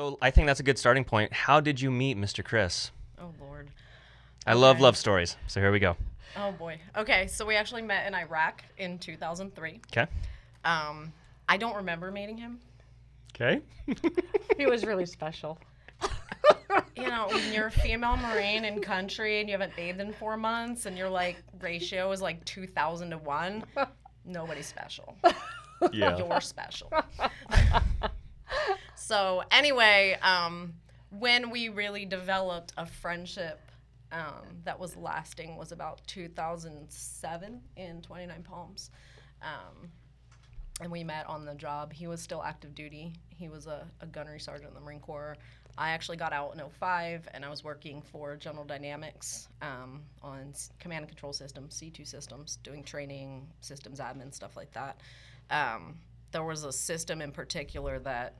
So I think that's a good starting point. How did you meet Mr. Kris? Oh, Lord. I love love stories. So here we go. Oh, boy. Okay, so we actually met in Iraq in 2003. Okay. I don't remember meeting him. Okay. He was really special. You know, when you're a female Marine in country and you haven't bathed in 4 months and your, like, ratio is like 2,000 to 1, nobody's special. Yeah. You're special. So, anyway, when we really developed a friendship that was lasting was about 2007 in 29 Palms. And we met on the job. He was still active duty. He was a gunnery sergeant in the Marine Corps. I actually got out in 2005, and I was working for General Dynamics on command and control systems, C2 systems, doing training, systems admin, stuff like that. There was a system in particular that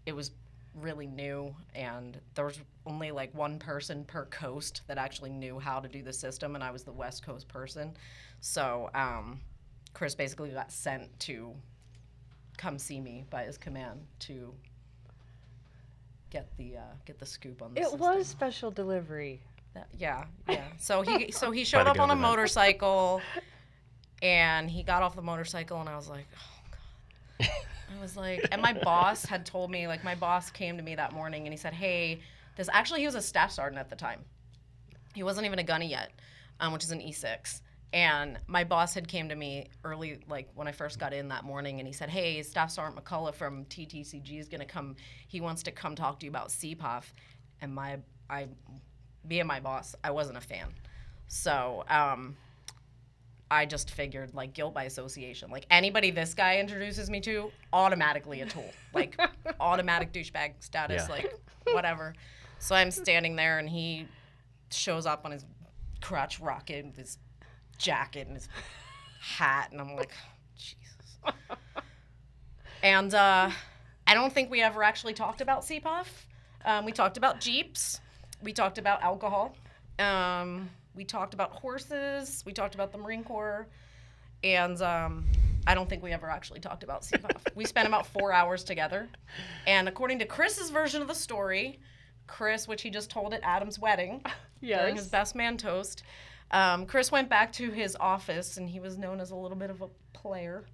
it was really new, and there was only like one person per coast that actually knew how to do the system, and I was the West Coast person. So Kris basically got sent to come see me by his command to get the scoop on the system. It was special delivery. Yeah. So he showed up on a motorcycle, and he got off the motorcycle, and I was like, oh God. I was like, and my boss had told me, like, my boss came to me that morning, and he said, hey, he was a staff sergeant at the time. He wasn't even a gunny yet, which is an E6. And my boss had came to me early, like when I first got in that morning, and he said, hey, Staff Sergeant McCullough from TTCG is going to come. He wants to come talk to you about CPOF. And me and my boss, I wasn't a fan. So I just figured, like, guilt by association. Like, anybody this guy introduces me to, automatically a tool. Like, automatic douchebag status, like, whatever. So I'm standing there, and he shows up on his crotch rocket with his jacket and his hat, and I'm like, Jesus. And I don't think we ever actually talked about CPOF. We talked about Jeeps. We talked about alcohol. We talked about horses. We talked about the Marine Corps. And I don't think we ever actually talked about CPOF. We spent about 4 hours together. And according to Kris's version of the story, Kris, which he just told at Adam's wedding, during his best man toast, Kris went back to his office, and he was known as a little bit of a player.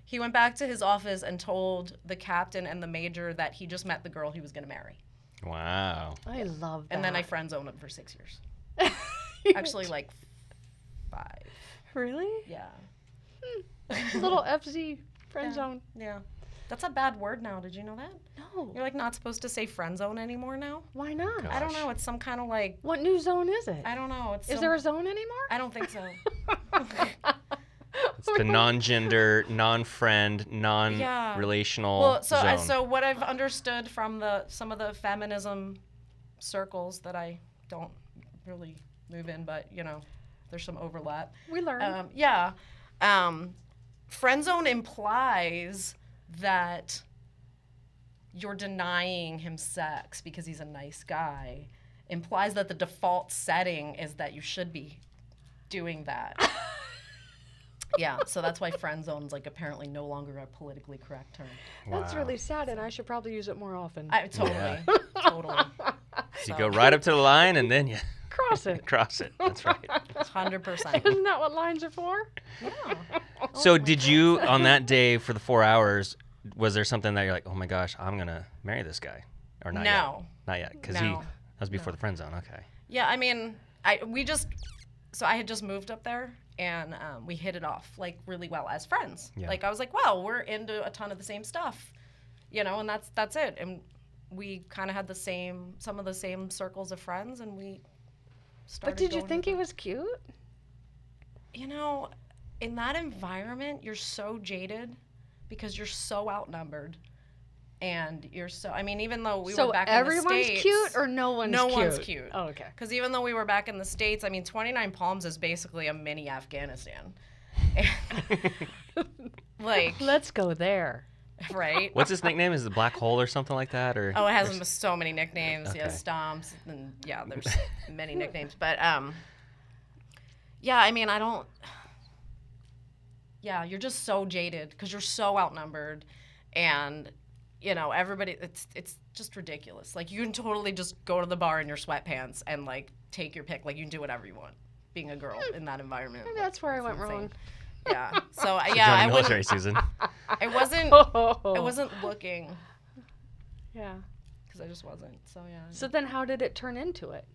He went back to his office and told the captain and the major that he just met the girl he was going to marry. Wow. I love that. And then I friend zoned him for 6 years. Actually, like 5. Really? Yeah. Little FZ friend zone. Yeah. That's a bad word now. Did you know that? No. You're like not supposed to say friend zone anymore now? Why not? Gosh. I don't know. It's some kind of like, What new zone is it? I don't know. Is there a zone anymore? I don't think so. It's the non-gender, non-friend, non-relational Well, zone. so what I've understood from some of the feminism circles that I don't really move in, but you know, there's some overlap. We learn. Friend zone implies that you're denying him sex because he's a nice guy. Implies that the default setting is that you should be doing that. Yeah, so that's why friend zone's like apparently no longer a politically correct term. That's really sad, and I should probably use it more often. Totally. So you go right up to the line, and then you Cross it. cross it. That's right. 100%. Isn't that what lines are for? Yeah. So did you, on that day for the 4 hours, was there something that you're like, oh my gosh, I'm going to marry this guy? Or not yet? No. Not yet, because No. that was before the friend zone. Okay. Yeah, I mean, I had just moved up there, and we hit it off like really well as friends. Yeah. Like I was like, wow, we're into a ton of the same stuff, you know, and that's it. And we kind of had some of the same circles of friends, and we started. But did you going think with he was cute? You know, in that environment, you're so jaded because you're so outnumbered. And you're so, I mean, even though we were back in the States. So everyone's cute or no one's cute? No one's cute. Oh, okay. Because even though we were back in the States, I mean, 29 Palms is basically a mini Afghanistan. Like. Let's go there. Right? What's his nickname? Is it Black Hole or something like that? Or Oh, it has so many nicknames. Okay. Yeah, Stomps. And yeah, there's many nicknames. But, yeah, I mean, yeah, you're just so jaded because you're so outnumbered. And you know, everybody, it's just ridiculous. Like, you can totally just go to the bar in your sweatpants and, like, take your pick. Like, you can do whatever you want being a girl in that environment. Maybe Like, that's where I it's went insane. wrong. Yeah. So, Join yeah, the military, Susan. I wasn't looking Yeah. because I just wasn't. So, yeah. So then how did it turn into it?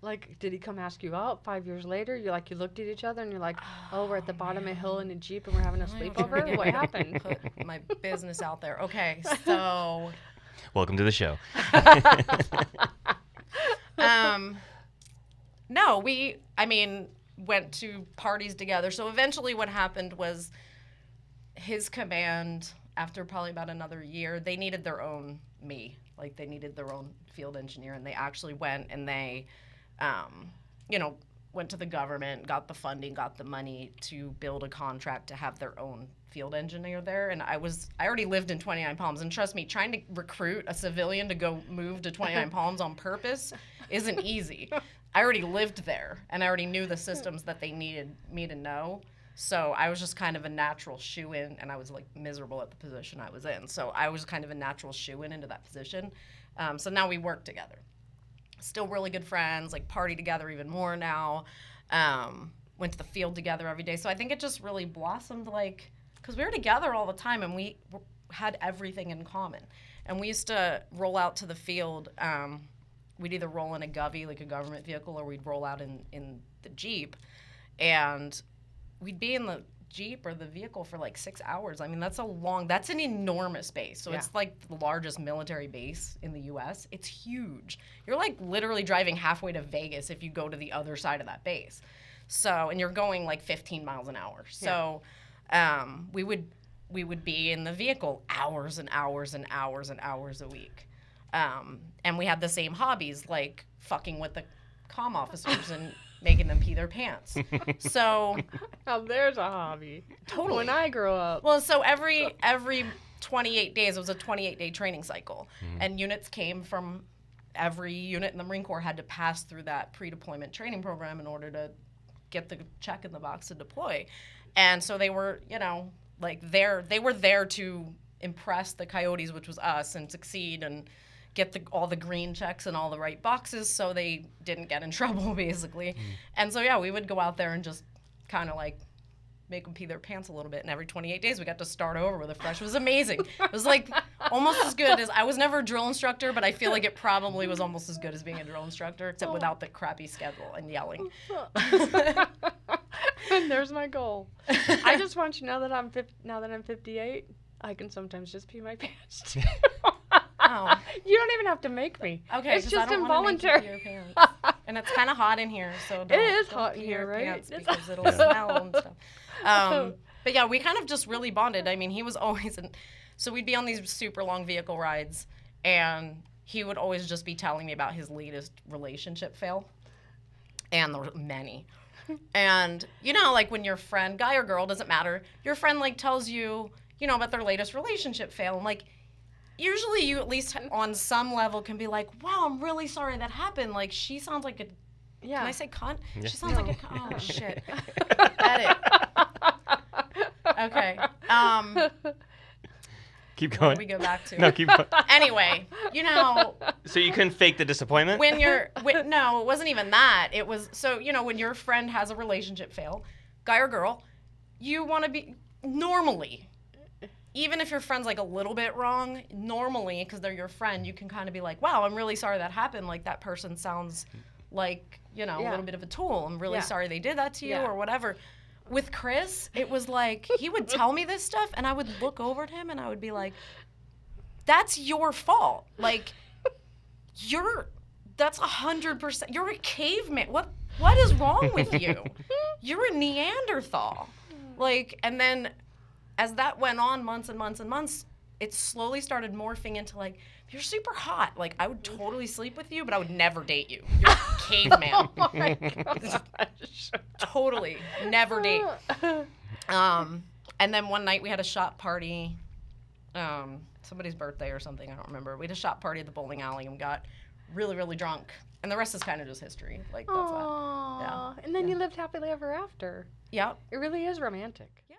Like, did he come ask you out 5 years later? You looked at each other and you're like, oh, we're at the bottom of a hill in a Jeep and we're having a sleepover? What happened? Put my business out there. Okay, so Welcome to the show. no, we went to parties together. So eventually what happened was his command, after probably about another year, they needed their own me. Like, they needed their own field engineer, and they actually went and they went to the government, got the funding, got the money to build a contract to have their own field engineer there. And I already lived in 29 Palms, and trust me, trying to recruit a civilian to go move to 29 Palms on purpose isn't easy. I already lived there, and I already knew the systems that they needed me to know. So I was just kind of a natural shoo-in, and I was, like, miserable at the position I was in. So I was kind of a natural shoo-in into that position. So now we work together. Still really good friends, like, party together even more now. Went to the field together every day. So I think it just really blossomed, like, because we were together all the time, and we had everything in common. And we used to roll out to the field. We'd either roll in a Govy, like a government vehicle, or we'd roll out in the Jeep. And we'd be in the Jeep or the vehicle for like 6 hours. I mean, that's an enormous base. So it's like the largest military base in the U.S. It's huge. You're like literally driving halfway to Vegas if you go to the other side of that base. So, and you're going like 15 miles an hour. So we would be in the vehicle hours and hours and hours and hours a week. And we had the same hobbies, like fucking with the comm officers and making them pee their pants. So Now there's a hobby. Totally. When I grew up. Well, so every 28 days, it was a 28-day training cycle. And units came from every unit in the Marine Corps had to pass through that pre-deployment training program in order to get the check in the box to deploy. And so they were, they were there to impress the Coyotes, which was us, and succeed and get all the green checks and all the right boxes so they didn't get in trouble, basically. And so, we would go out there and just kind of like make them pee their pants a little bit. And every 28 days, we got to start over with a fresh. It was amazing. It was like almost as good as, I was never a drill instructor, but I feel like it probably was almost as good as being a drill instructor, except without the crappy schedule and yelling. And there's my goal. I just want you to know that now that I'm 58, I can sometimes just pee my pants. Oh. You don't even have to make me. Okay, it's just I don't involuntary. Make you pee your pants. And it's kind of hot in here, so don't, is don't hot pee in here, your right? pants It's because it'll smell and stuff. But yeah, we kind of just really bonded. I mean, he was always so we'd be on these super long vehicle rides, and he would always just be telling me about his latest relationship fail, and there were many. And like when your friend, guy or girl, doesn't matter, your friend like tells you, about their latest relationship fail, and like, usually you at least on some level can be like, wow, I'm really sorry that happened. Like, she sounds like a, can I say cunt? Yeah. She sounds like a cunt. Oh, shit. Edit. Okay. Keep going. We go back to. No, keep going. Anyway, So you couldn't fake the disappointment? No, it wasn't even that. It was, so, when your friend has a relationship fail, guy or girl, you want to be, normally, even if your friend's like a little bit wrong, normally, because they're your friend, you can kind of be like, wow, I'm really sorry that happened. Like, that person sounds like, a little bit of a tool. I'm really sorry they did that to you or whatever. With Chris, it was like, he would tell me this stuff, and I would look over at him, and I would be like, that's your fault. Like, that's 100%, you're a caveman. What is wrong with you? You're a Neanderthal. Like, and then as that went on months and months and months, it slowly started morphing into like, you're super hot. Like, I would totally sleep with you, but I would never date you. You're a caveman. Oh my gosh. Totally. Never date. And then one night we had a shop party. Somebody's birthday or something. I don't remember. We had a shop party at the bowling alley and got really, really drunk. And the rest is kind of just history. Like, that's that. And then you lived happily ever after. Yep. It really is romantic. Yeah.